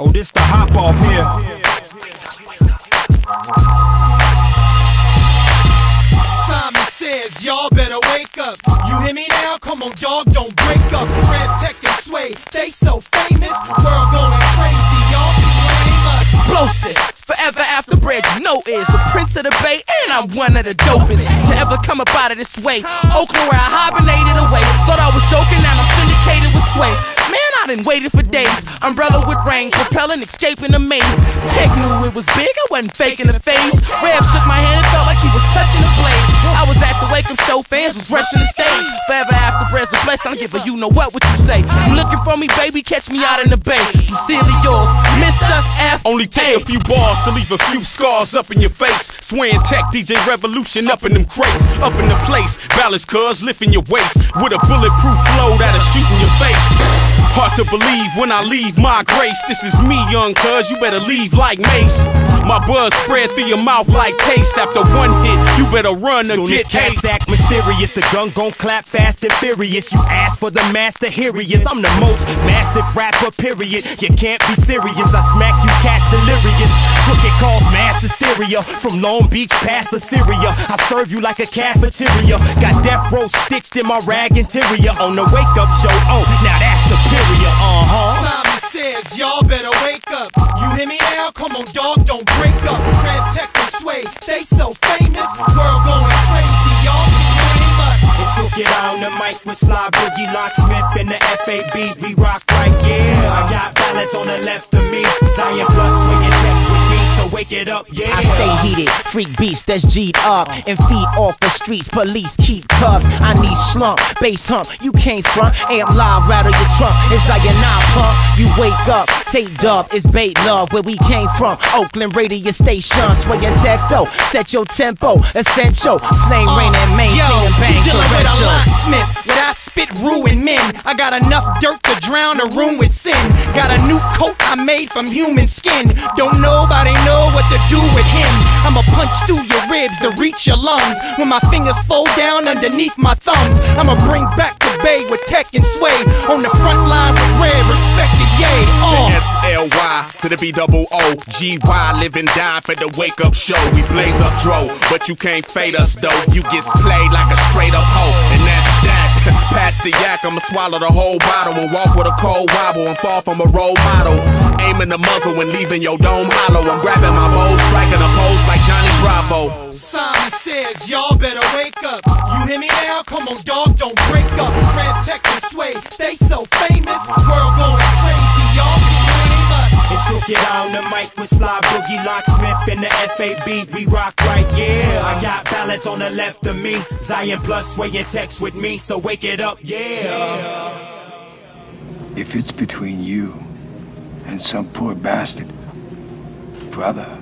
Oh, this the hop off here. Simon says, y'all better wake up. You hear me now? Come on, dog, don't break up. Red Tech and Sway, they so famous. World going crazy, y'all be blame us. Explosive, forever after bread, you know is the Prince of the Bay, and I'm one of the dopest to ever come up out of this way. Oakland where I hibernated away. Thought I was joking, now I'm syndicated with Sway. Man, I done waited for days. Umbrella with rain, propelling, escaping the maze. Tech knew it was big, I wasn't faking the face. Rev shook my hand, it felt like he was touching the blade. I was at the wake up show, fans was rushing the stage. Forever after bread's a blessing, I'm giving you know what you say. You looking for me, baby, catch me out in the bay. Sincerely yours, Mistah FAB. Only take a few bars to leave a few scars up in your face. Swaying Tech, DJ Revolution up in them crates. Up in the place, balance cuz lifting your waist. With a bulletproof flow that'll shoot in your face. Hard to believe when I leave my grace. This is me, young cuz, you better leave like Mace. My buzz spread through your mouth like taste. After one hit, you better run or Soon get as cats act mysterious, the gun gon' clap fast and furious. You ask for the master, here he is. I'm the most massive rapper, period. You can't be serious, I smack you cats delirious. Crooked calls mass hysteria. From Long Beach past Assyria, I serve you like a cafeteria. Got death row stitched in my rag interior. On the wake up show, oh, now that's superior, Simon says, y'all better wake up. You hear me now? Come on, dog, don't break up. Red Tech and Sway, they so famous. World going crazy, y'all be blame us. It's Crooked on the mic with Sly Boogy, Locksmith and the FAB. We rock right, yeah. I got balance on the left of me. Zion plus swinging text with me, so wake it up, yeah. I stay heated, freak beats that's G'd up and feet off the streets. Police keep cuffs. I need slump, bass hump. You can't front, amp live, rattle your trunk. It's like you're not pump. You wake up, take dub. It's bait love where we came from. Oakland radio station. Sway your tech though, set your tempo, essential. Slang rain and maintain bang dealing with a torrential. locksmith, where I spit ruin men. I got enough dirt to drown a room with sin. Got a new coat I made from human skin. Don't nobody know what to do with him. I'ma punch through your ribs to reach your lungs. When my fingers fold down underneath my thumbs, I'ma bring back the Bay with Tech and Sway. On the front line with Red, respect the yay. The SLY to the BOOGY, live and die for the wake up show. We blaze up dro, but you can't fade us though. You get played like a straight up hoe, and that's that. Pass the yak, I'ma swallow the whole bottle and walk with a cold wobble and fall from a role model. Aiming the muzzle and leaving your dome hollow. I'm grabbing my bow, striking a pose like Johnny Bravo. Simon says, y'all better wake up. You hear me now? Come on, dog, don't break up. Red Tech and Sway, they so famous. World going crazy, y'all be blame us. It's Crooked on the mic with Sly Boogy, Locksmith and the FAB. We rock right, yeah. I got balance on the left of me. Zion plus swaying text with me, so wake it up, yeah. If it's between you and some poor bastard, brother,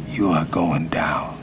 you are going down.